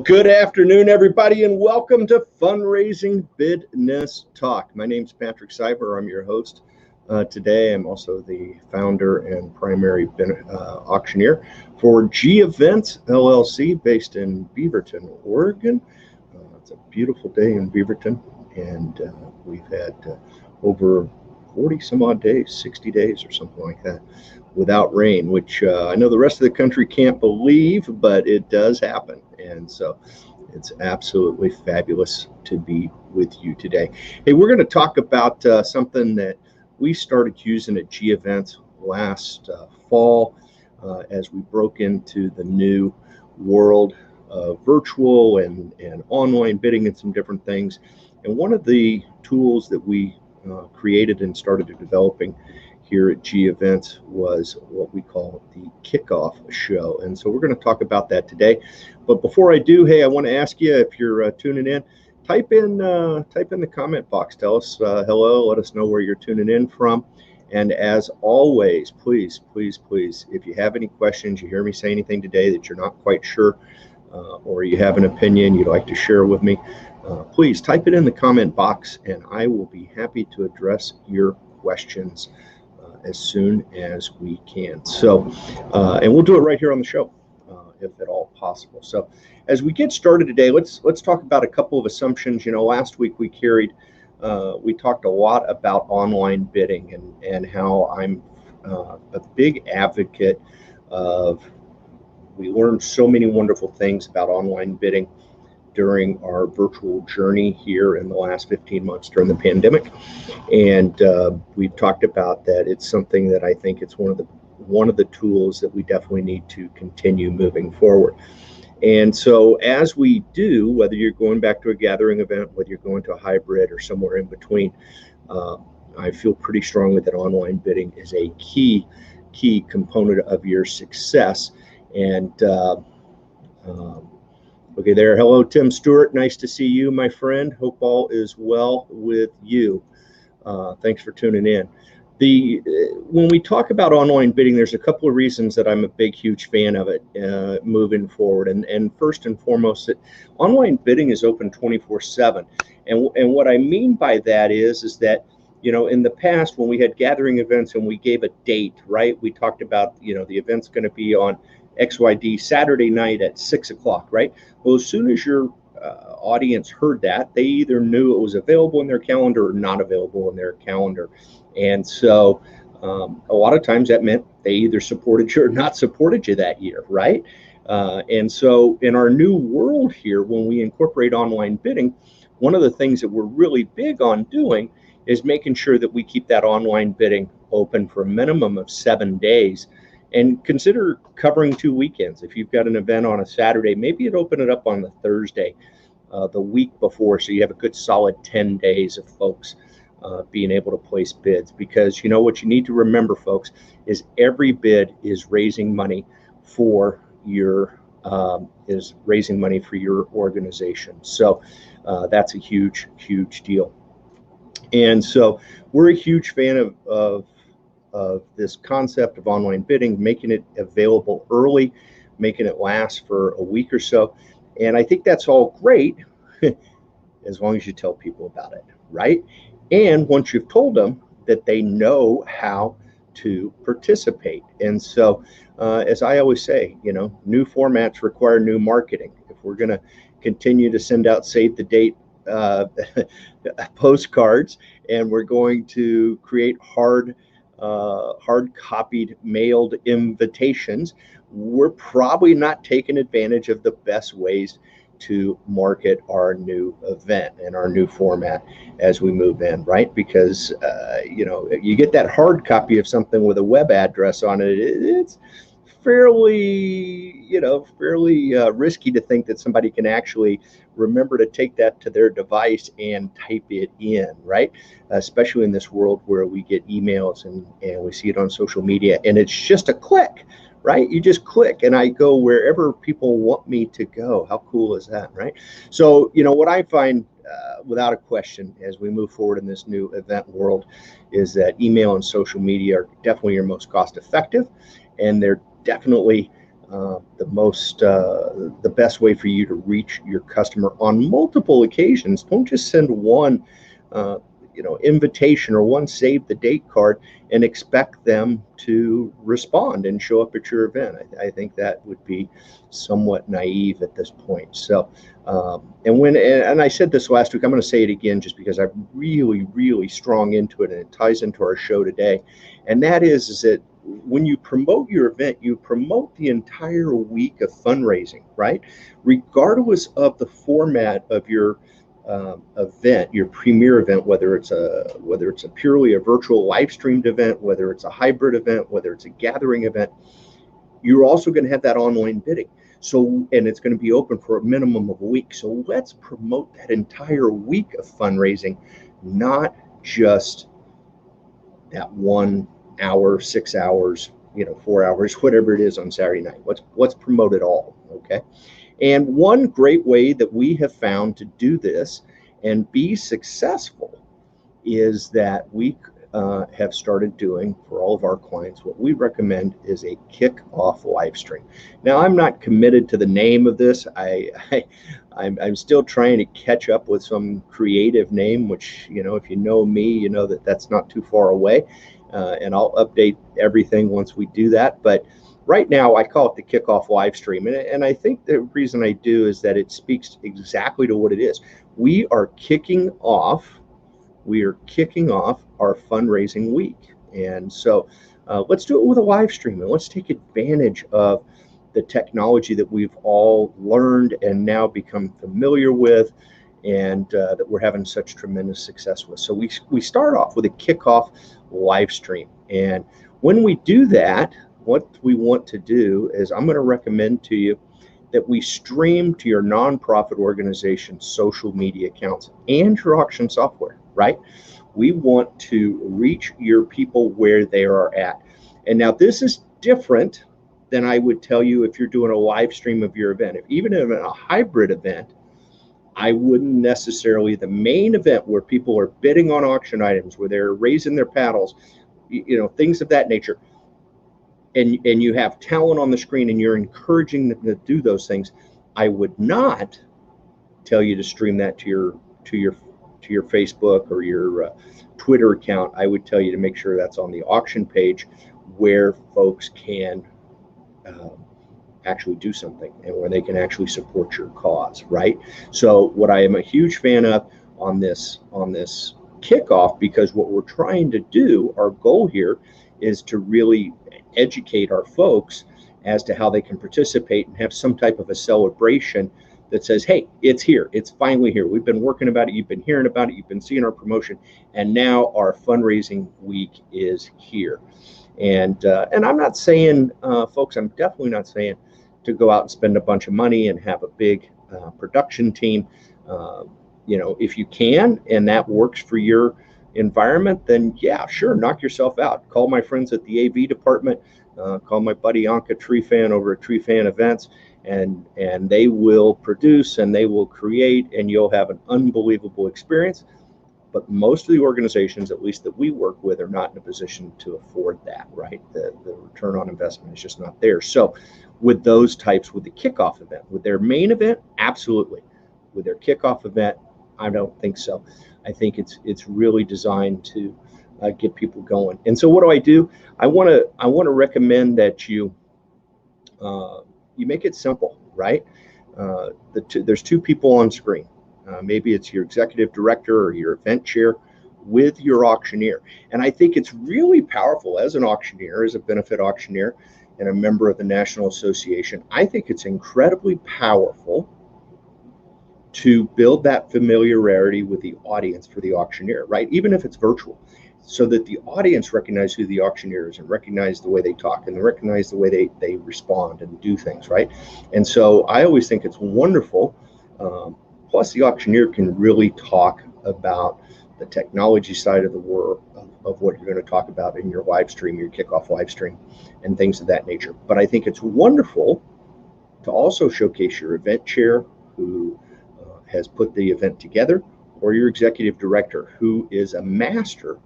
Good afternoon, everybody, and welcome to Fundraising BIDness Talk. My name is Patrick Cyber. I'm your host today. I'm also the founder and primary auctioneer for G Events LLC based in Beaverton, Oregon. It's a beautiful day in Beaverton, and we've had over 40 some odd days, 60 days or something like that, without rain, which I know the rest of the country can't believe, but it does happen. And so it's absolutely fabulous to be with you today. Hey, we're going to talk about something that we started using at G Events last fall as we broke into the new world of virtual and online bidding and some different things. And one of the tools that we created and started developing here at G Events was what we call the kickoff show. And so we're going to talk about that today. But before I do, hey, I want to ask you, if you're tuning in, type in the comment box. Tell us hello. Let us know where you're tuning in from. And as always, please, if you have any questions, you hear me say anything today that you're not quite sure, or you have an opinion you'd like to share with me, please type it in the comment box, and I will be happy to address your questions as soon as we can. So, and we'll do it right here on the show, if at all possible. So, as we get started today, let's talk about a couple of assumptions. You know, last week we talked a lot about online bidding and how I'm a big advocate of. We learned so many wonderful things about online bidding during our virtual journey here in the last 15 months during the pandemic. And we've talked about that. It's something that I think it's one of the tools that we definitely need to continue moving forward. And so as we do, whether you're going back to a gathering event, whether you're going to a hybrid or somewhere in between, I feel pretty strongly that online bidding is a key component of your success. And okay, there. Hello, Tim Stewart. Nice to see you, my friend. Hope all is well with you. Thanks for tuning in. When we talk about online bidding, there's a couple of reasons that I'm a big, huge fan of it moving forward. And first and foremost, that online bidding is open 24/7. And what I mean by that is that, you know, in the past when we had gathering events and we gave a date, right? We talked about, you know, the event's going to be on XYD Saturday night at 6 o'clock, right? Well, as soon as your audience heard that, they either knew it was available in their calendar or not available in their calendar. And so a lot of times that meant they either supported you or not supported you that year, right? And so in our new world here, when we incorporate online bidding, one of the things that we're really big on doing is making sure that we keep that online bidding open for a minimum of 7 days. And consider covering 2 weekends. If you've got an event on a Saturday, maybe you'd open it up on the Thursday, the week before, so you have a good solid 10 days of folks being able to place bids. Because you know what you need to remember, folks, is every bid is raising money for your organization. So that's a huge deal. And so we're a huge fan of this concept of online bidding, making it available early, making it last for a week or so. And I think that's all great as long as you tell people about it, right? And once you've told them, that they know how to participate. And so as I always say, you know, new formats require new marketing. If we're going to continue to send out save the date postcards, and we're going to create hard copied mailed invitations, we're probably not taking advantage of the best ways to market our new event and our new format as we move in, right? Because you know, you get that hard copy of something with a web address on it, it's fairly risky to think that somebody can actually remember to take that to their device and type it in, right? Especially in this world where we get emails and we see it on social media, and it's just a click, right? You just click and I go wherever people want me to go. How cool is that, right? So, you know, what I find without a question as we move forward in this new event world is that email and social media are definitely your most cost effective, and they're definitely the best way for you to reach your customer on multiple occasions. Don't just send one invitation or one save the date card and expect them to respond and show up at your event. I think that would be somewhat naive at this point. So and I said this last week, I'm going to say it again just because I'm really strong into it, and it ties into our show today. And that is that when you promote your event, you promote the entire week of fundraising, right? Regardless of the format of your event, your premier event, whether it's a purely a virtual live streamed event, whether it's a hybrid event, whether it's a gathering event, you're also going to have that online bidding. So, and it's going to be open for a minimum of a week. So let's promote that entire week of fundraising, not just that 1 hour, 6 hours, 4 hours, whatever it is on Saturday night. Let's promote it all, okay? And one great way that we have found to do this and be successful is that we have started doing for all of our clients, what we recommend is a kickoff live stream. Now, I'm not committed to the name of this. I'm still trying to catch up with some creative name, which, if you know me, you know that that's not too far away. And I'll update everything once we do that. But right now, I call it the kickoff live stream. And I think the reason I do is that it speaks exactly to what it is. We are kicking off our fundraising week. And so let's do it with a live stream, and let's take advantage of the technology that we've all learned and now become familiar with, and that we're having such tremendous success with. So we start off with a kickoff live stream. And when we do that, what we want to do is I'm going to recommend to you that we stream to your nonprofit organization's social media accounts and your auction software, right? We want to reach your people where they are at. And now this is different than I would tell you if you're doing a live stream of your event. Even in a hybrid event, I wouldn't necessarily, the main event where people are bidding on auction items, where they're raising their paddles, things of that nature, and you have talent on the screen and you're encouraging them to do those things, I would not tell you to stream that to your Facebook or your Twitter account. I would tell you to make sure that's on the auction page where folks can actually do something and where they can actually support your cause, right? So what I am a huge fan of on this kickoff, because what we're trying to do, our goal here is to really educate our folks as to how they can participate and have some type of a celebration that says, hey, it's here, it's finally here. We've been working about it, you've been hearing about it, you've been seeing our promotion, and now our fundraising week is here. And I'm not saying, folks, I'm definitely not saying to go out and spend a bunch of money and have a big production team. If you can and that works for your environment, then yeah, sure, knock yourself out. Call my friends at the AV department, call my buddy Anka Treefan over at Treefan Events, and they will produce and they will create, and you'll have an unbelievable experience. But most of the organizations, at least that we work with, are not in a position to afford that, right? The return on investment is just not there. So with those types, with the kickoff event, with their main event, absolutely. With their kickoff event, I don't think so. I think it's really designed to get people going. And so what do? I want to recommend that you make it simple, right? There's two people on screen. Maybe it's your executive director or your event chair with your auctioneer. And I think it's really powerful as an auctioneer, as a benefit auctioneer and a member of the National Association. I think it's incredibly powerful to build that familiarity with the audience for the auctioneer, right? Even if it's virtual, so that the audience recognize who the auctioneer is and recognize the way they talk and recognize the way they respond and do things, right? And so I always think it's wonderful. Plus, the auctioneer can really talk about the technology side of the world of what you're going to talk about in your live stream, your kickoff live stream, and things of that nature. But I think it's wonderful to also showcase your event chair who has put the event together, or your executive director who is a master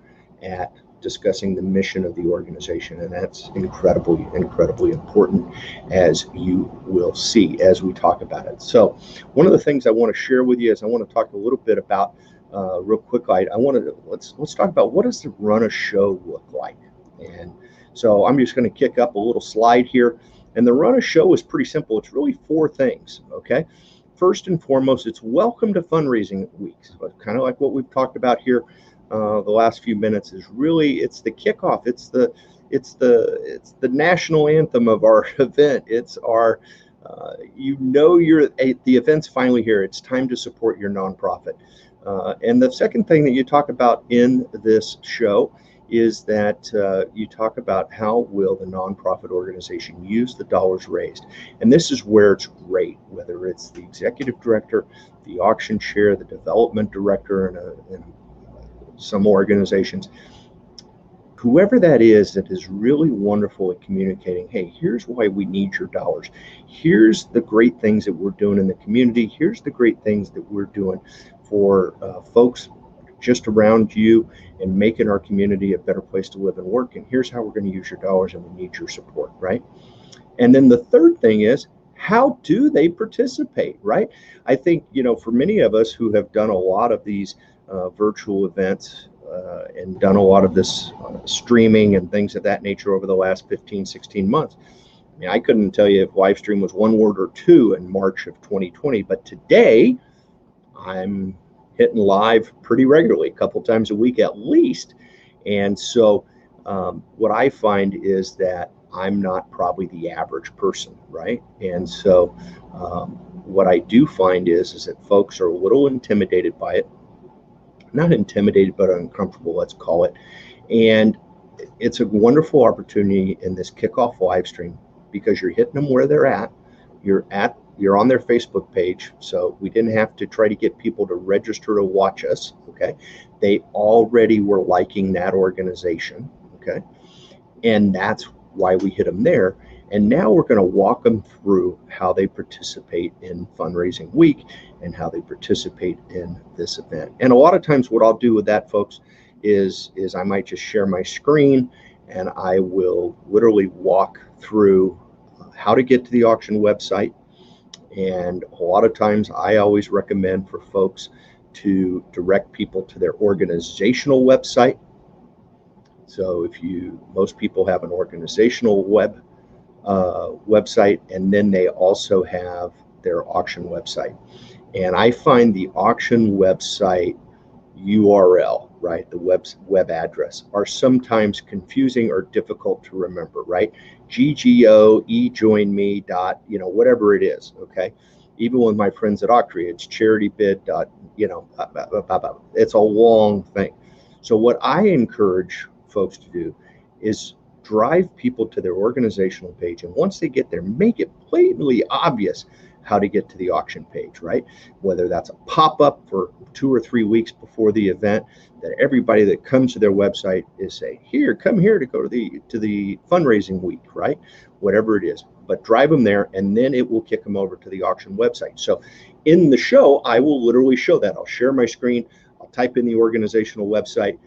at discussing the mission of the organization, and that's incredibly important, as you will see as we talk about it. So one of the things I want to share with you is I want to talk a little bit about real quick. Let's talk about, what does the run a show look like? And so I'm just going to kick up a little slide here, and the run a show is pretty simple. It's really 4 things. Okay, first and foremost, it's welcome to fundraising weeks, kind of like what we've talked about here the last few minutes. Is really, it's the kickoff, it's the national anthem of our event. It's our the event's finally here. It's time to support your nonprofit. And the second thing that you talk about in this show is that you talk about how will the nonprofit organization use the dollars raised. And this is where it's great, whether it's the executive director, the auction chair, the development director in some organizations, whoever that is really wonderful at communicating, hey, here's why we need your dollars. Here's the great things that we're doing in the community. Here's the great things that we're doing for folks just around you and making our community a better place to live and work. And here's how we're going to use your dollars, and we need your support, right? And then the third thing is, how do they participate, right? I think, for many of us who have done a lot of these virtual events and done a lot of this streaming and things of that nature over the last 15, 16 months. I mean, I couldn't tell you if live stream was 1 word or 2 in March of 2020, but today I'm hitting live pretty regularly, a couple times a week at least. And so what I find is that I'm not probably the average person, right? And so what I do find is that folks are a little intimidated by it. Not intimidated, but uncomfortable, let's call it. And it's a wonderful opportunity in this kickoff live stream, because you're hitting them where they're at. You're on their Facebook page, so we didn't have to try to get people to register to watch us. Okay, they already were liking that organization. Okay, and that's why we hit them there. And now we're going to walk them through how they participate in fundraising week and how they participate in this event. And a lot of times what I'll do with that, folks, is I might just share my screen, and I will literally walk through how to get to the auction website. And a lot of times I always recommend for folks to direct people to their organizational website. So most people have an organizational website, and then they also have their auction website. And I find the auction website URL, right, the web address, are sometimes confusing or difficult to remember, right? GGO, ejoinme dot, whatever it is, okay? Even with my friends at Octree, it's charitybid dot, it's a long thing. So what I encourage folks to do is drive people to their organizational page, and once they get there, make it blatantly obvious how to get to the auction page, right? Whether that's a pop-up for 2 or 3 weeks before the event, that everybody that comes to their website is saying, here, come here to go to the fundraising week, right? Whatever it is, but drive them there, and then it will kick them over to the auction website. So in the show, I will literally show that. I'll share my screen, I'll type in the organizational website,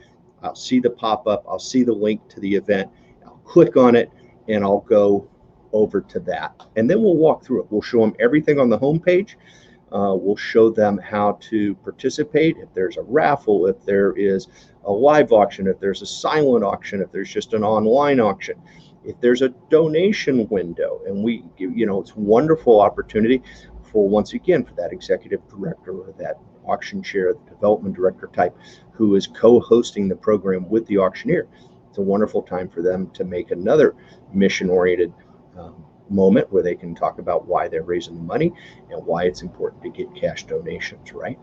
I'll see the pop-up, I'll see the link to the event, I'll click on it, and I'll go over to that. And then we'll walk through it. We'll show them everything on the homepage. We'll show them how to participate. If there's a raffle, if there is a live auction, if there's a silent auction, if there's just an online auction, if there's a donation window. And it's a wonderful opportunity for, once again, for that executive director or that auction chair, the development director type, who is co-hosting the program with the auctioneer. It's a wonderful time for them to make another mission-oriented moment where they can talk about why they're raising the money and why it's important to get cash donations, right?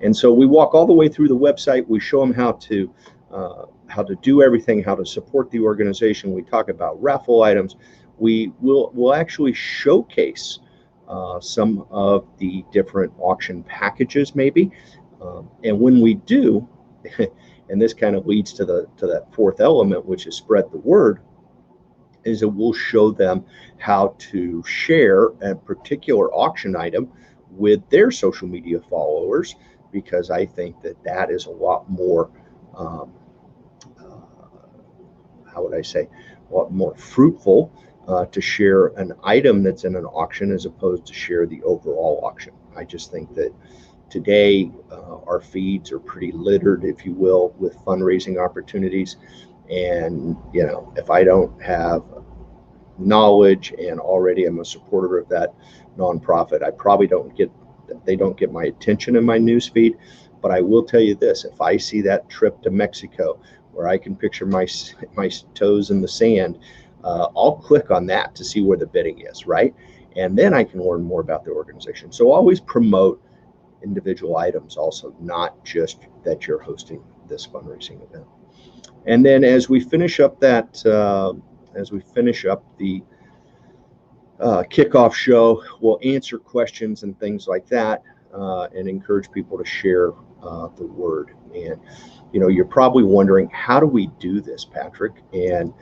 And so we walk all the way through the website. We show them how to do everything, how to support the organization. We talk about raffle items. We'll actually showcase some of the different auction packages, maybe. And when we do, and this kind of leads to that fourth element, which is spread the word, is that we'll show them how to share a particular auction item with their social media followers, because I think that is a lot more how would I say, a lot more fruitful to share an item that's in an auction as opposed to share the overall auction. I just think that today our feeds are pretty littered, if you will, with fundraising opportunities. And, you know, if I don't have knowledge and already I'm a supporter of that nonprofit, I probably they don't get my attention in my newsfeed. But I will tell you this, if I see that trip to Mexico where I can picture my toes in the sand, I'll click on that to see where the bidding is, right? And then I can learn more about the organization. So always promote individual items also, not just that you're hosting this fundraising event. And then as we finish up that, the kickoff show, we'll answer questions and things like that, and encourage people to share the word. And, you know, you're probably wondering, how do we do this, Patrick? And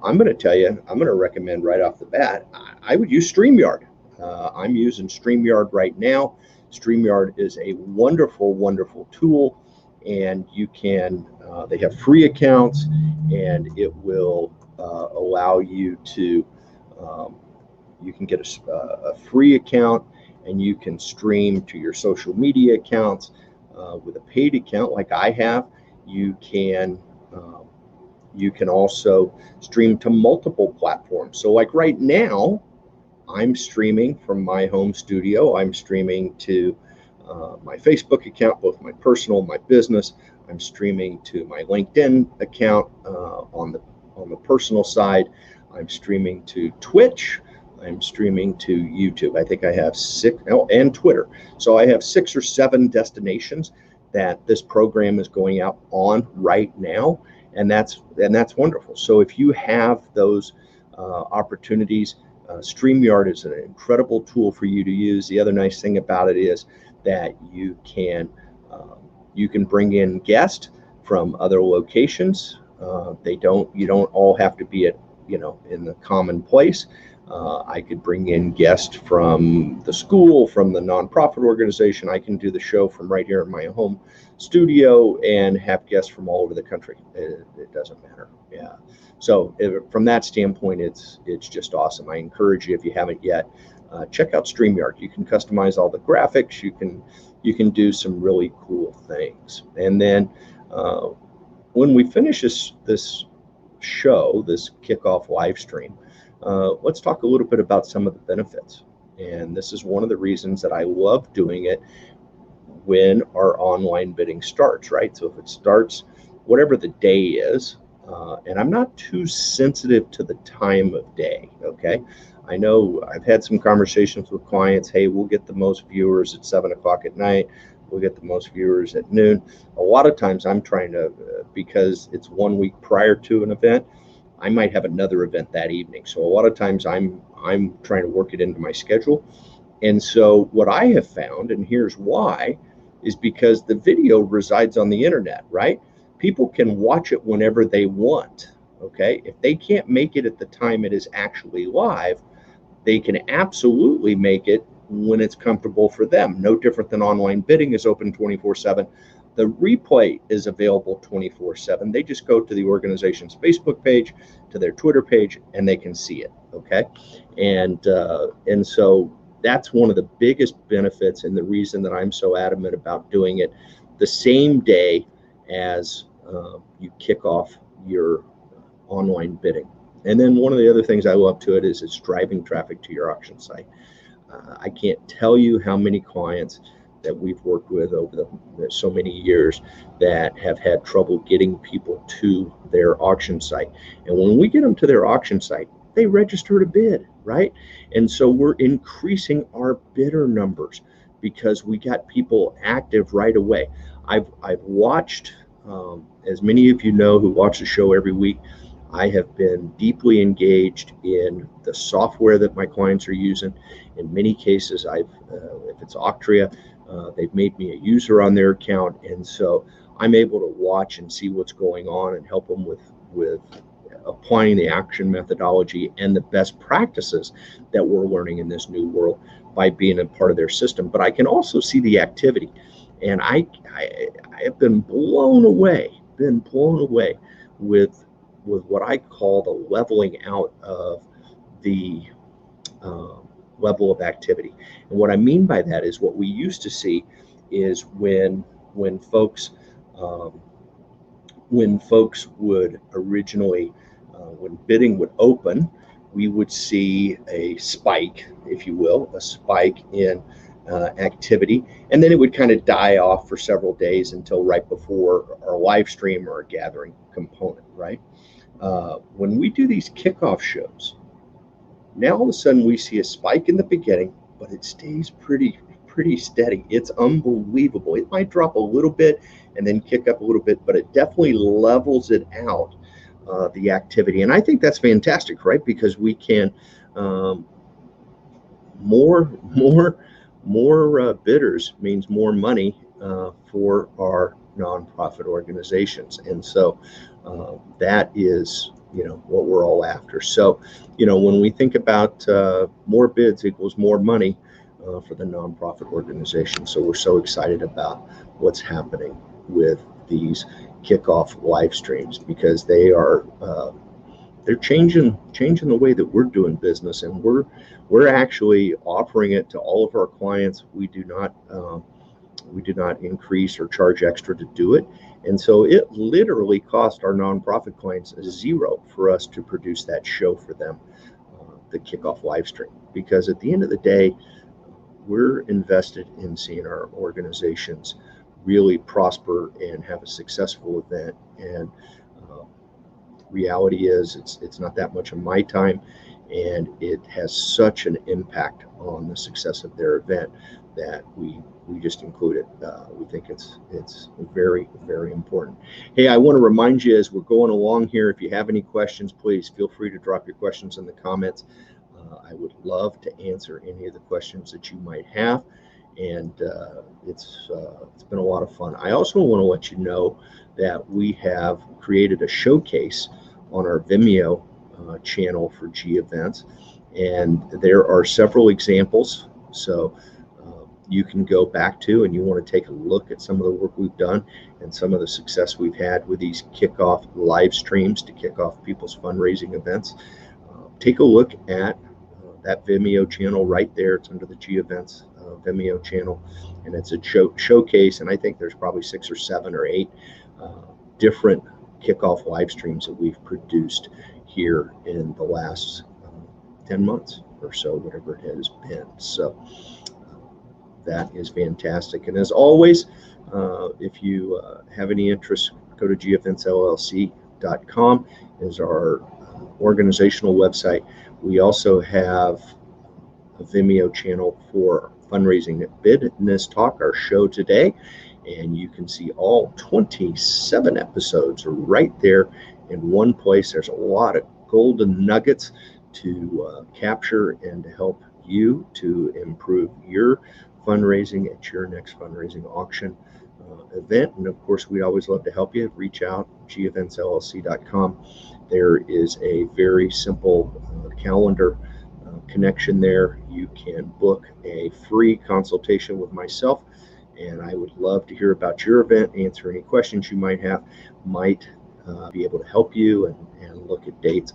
I'm going to tell you, I'm going to recommend right off the bat, I would use StreamYard. I'm using StreamYard right now. StreamYard is a wonderful, wonderful tool, and you can, they have free accounts, and it will allow you to, you can get a free account, and you can stream to your social media accounts. With a paid account like I have, you can also stream to multiple platforms. So like right now, I'm streaming from my home studio. I'm streaming to my Facebook account, both my personal, my business. I'm streaming to my LinkedIn account on the personal side. I'm streaming to Twitch. I'm streaming to YouTube. I think I have 6, and Twitter. So I have 6 or 7 destinations that this program is going out on right now, and that's wonderful. So if you have those opportunities, StreamYard is an incredible tool for you to use. The other nice thing about it is that you can bring in guests from other locations. You don't all have to be at, you know, in the common place. I could bring in guests from the school, from the nonprofit organization. I can do the show from right here in my home studio and have guests from all over the country. It doesn't matter. Yeah. So from that standpoint, it's just awesome. I encourage you, if you haven't yet, check out StreamYard. You can customize all the graphics. You can do some really cool things. And then when we finish this show, this kickoff live stream, let's talk a little bit about some of the benefits. And this is one of the reasons that I love doing it when our online bidding starts, right? So if it starts, whatever the day is, and I'm not too sensitive to the time of day, okay? I know I've had some conversations with clients, hey, we'll get the most viewers at 7 o'clock at night, we'll get the most viewers at noon. A lot of times I'm trying to, because it's 1 week prior to an event, I might have another event that evening. So a lot of times I'm trying to work it into my schedule. And so what I have found, and here's why, is because the video resides on the internet, right? People can watch it whenever they want, okay? If they can't make it at the time it is actually live, they can absolutely make it when it's comfortable for them. No different than online bidding is open 24/7. The replay is available 24/7. They just go to the organization's Facebook page, to their Twitter page, and they can see it, okay? And so that's one of the biggest benefits, and the reason that I'm so adamant about doing it the same day as you kick off your online bidding. And then one of the other things I love to it is it's driving traffic to your auction site. I can't tell you how many clients that we've worked with over so many years that have had trouble getting people to their auction site. And when we get them to their auction site, they register to bid, right? And so we're increasing our bidder numbers because we got people active right away. I've watched, as many of you know who watch the show every week, I have been deeply engaged in the software that my clients are using. In many cases, if it's Octria, they've made me a user on their account, and so I'm able to watch and see what's going on and help them with applying the action methodology and the best practices that we're learning in this new world by being a part of their system. But I can also see the activity, and I have been blown away with what I call the leveling out of the level of activity. And what I mean by that is what we used to see is when folks would originally, when bidding would open, we would see a spike, if you will, a spike in activity, and then it would kind of die off for several days until right before our live stream or our gathering component, right? When we do these kickoff shows, now all of a sudden we see a spike in the beginning, but it stays pretty steady. It's unbelievable. It might drop a little bit and then kick up a little bit, but it definitely levels it out, the activity. And I think that's fantastic, right? Because we can more bidders means more money for our nonprofit organizations, and so that is what we're all after. So when we think about more bids equals more money for the nonprofit organization. So we're so excited about what's happening with these kickoff live streams, because they are they're changing the way that we're doing business, and we're actually offering it to all of our clients. We do not increase or charge extra to do it. And so it literally cost our nonprofit clients $0 for us to produce that show for them, the kickoff live stream, because at the end of the day, we're invested in seeing our organizations really prosper and have a successful event. And reality is it's not that much of my time, and it has such an impact on the success of their event that we just include it. We think it's very, very important. Hey, I want to remind you as we're going along here, if you have any questions, please feel free to drop your questions in the comments. I would love to answer any of the questions that you might have, and it's been a lot of fun. I also want to let you know that we have created a showcase on our Vimeo channel for G Events, and there are several examples. So you can go back to, and you want to take a look at some of the work we've done and some of the success we've had with these kickoff live streams to kick off people's fundraising events. Take a look at that Vimeo channel right there. It's under the G Events Vimeo channel, and it's a showcase, and I think there's probably 6 or 7 or 8 different kickoff live streams that we've produced here in the last 10 months or so, whatever it has been. So that is fantastic. And as always, if you have any interest, go to geventsllc.com is our organizational website. We also have a Vimeo channel for Fundraising at BIDness Talk, our show today, and you can see all 27 episodes right there in one place. There's a lot of golden nuggets to capture and to help you to improve your fundraising at your next fundraising auction event. And of course, we always love to help you. Reach out, geventsllc.com. There is a very simple calendar connection there. You can book a free consultation with myself, and I would love to hear about your event, answer any questions you might have, might be able to help you and look at dates.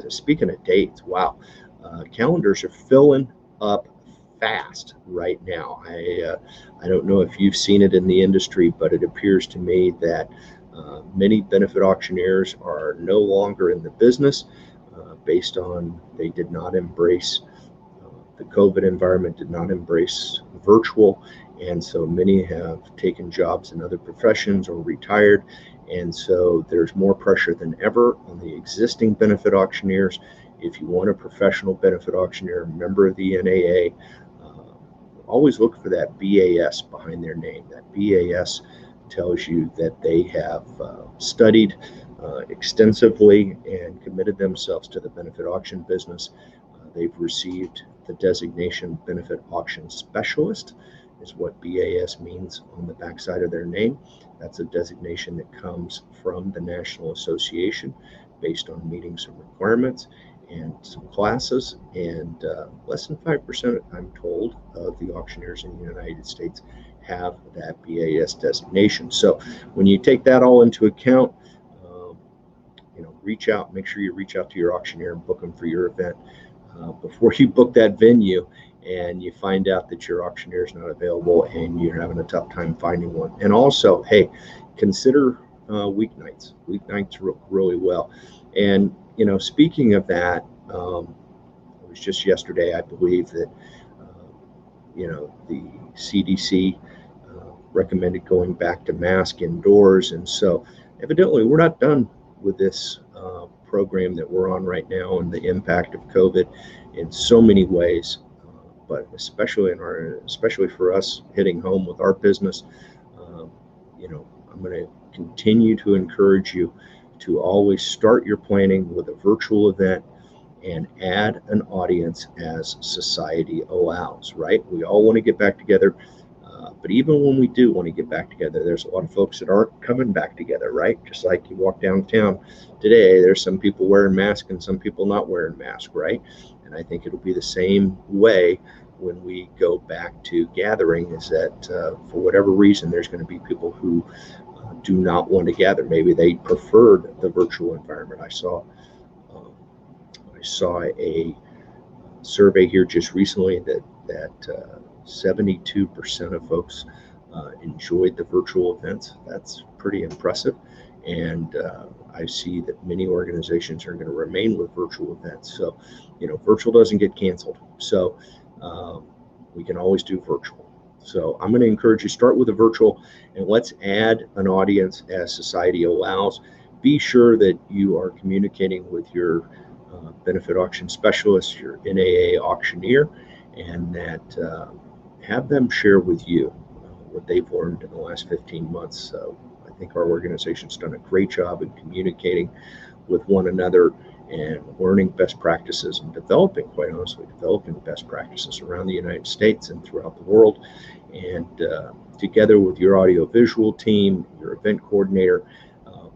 Speaking of dates, wow, calendars are filling up fast right now. I don't know if you've seen it in the industry, but it appears to me that many benefit auctioneers are no longer in the business based on they did not embrace the COVID environment, did not embrace virtual, and so many have taken jobs in other professions or retired, and so there's more pressure than ever on the existing benefit auctioneers. If you want a professional benefit auctioneer, a member of the NAA, always look for that BAS behind their name. That BAS tells you that they have studied extensively and committed themselves to the benefit auction business. They've received the designation Benefit Auction Specialist, is what BAS means on the backside of their name. That's a designation that comes from the National Association based on meeting some requirements and some classes, and less than 5%, I'm told, of the auctioneers in the United States have that BAS designation. So when you take that all into account, reach out. Make sure you reach out to your auctioneer and book them for your event before you book that venue and you find out that your auctioneer is not available and you're having a tough time finding one. And also, hey, consider weeknights. Weeknights work really well. And, you know, speaking of that, it was just yesterday, I believe, that, you know, the CDC recommended going back to mask indoors. And so evidently we're not done with this program that we're on right now and the impact of COVID in so many ways, but especially for us hitting home with our business. You know, I'm going to continue to encourage you to always start your planning with a virtual event and add an audience as society allows, right? We all want to get back together. But even when we do want to get back together, there's a lot of folks that aren't coming back together, right? Just like you walk downtown today, there's some people wearing masks and some people not wearing masks, right? And I think it'll be the same way when we go back to gathering, is that for whatever reason, there's going to be people who do not want to gather. Maybe they preferred the virtual environment. I saw a survey here just recently that 72% of folks enjoyed the virtual events. That's pretty impressive. And I see that many organizations are going to remain with virtual events. So, you know, virtual doesn't get canceled. So we can always do virtual. So I'm going to encourage you, start with a virtual and let's add an audience as society allows. Be sure that you are communicating with your benefit auction specialist, your NAA auctioneer, and that have them share with you what they've learned in the last 15 months. So I think our organization's done a great job in communicating with one another and learning best practices and developing best practices around the United States and throughout the world. And together with your audiovisual team, your event coordinator,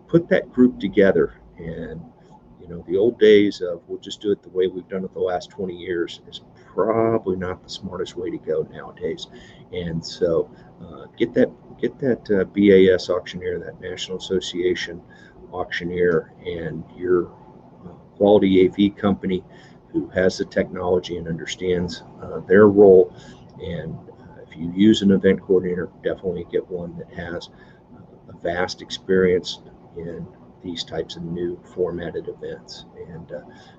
put that group together. And you know, the old days of we'll just do it the way we've done it the last 20 years is probably not the smartest way to go nowadays. And so get that BAS auctioneer, that National Association auctioneer, and your quality AV company who has the technology and understands their role. And if you use an event coordinator, definitely get one that has a vast experience in these types of new formatted events, and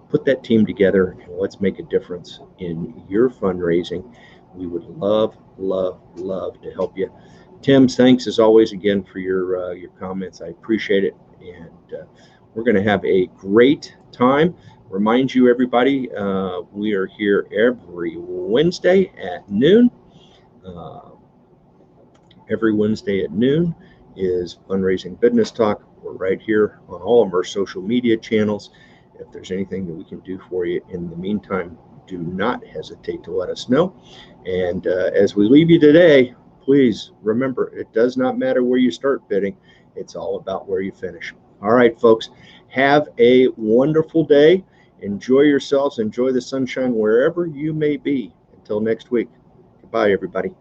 put that team together and let's make a difference in your fundraising. We would love to help you. Tim, thanks as always again for your comments. I appreciate it, and we're going to have a great time. Remind you, everybody, we are here every Wednesday at noon. Every Wednesday at noon is Fundraising BIDness Talk. We're right here on all of our social media channels. If there's anything that we can do for you in the meantime, do not hesitate to let us know. And as we leave you today, please remember, it does not matter where you start bidding. It's all about where you finish. All right, folks, have a wonderful day. Enjoy yourselves. Enjoy the sunshine wherever you may be. Until next week. Goodbye, everybody.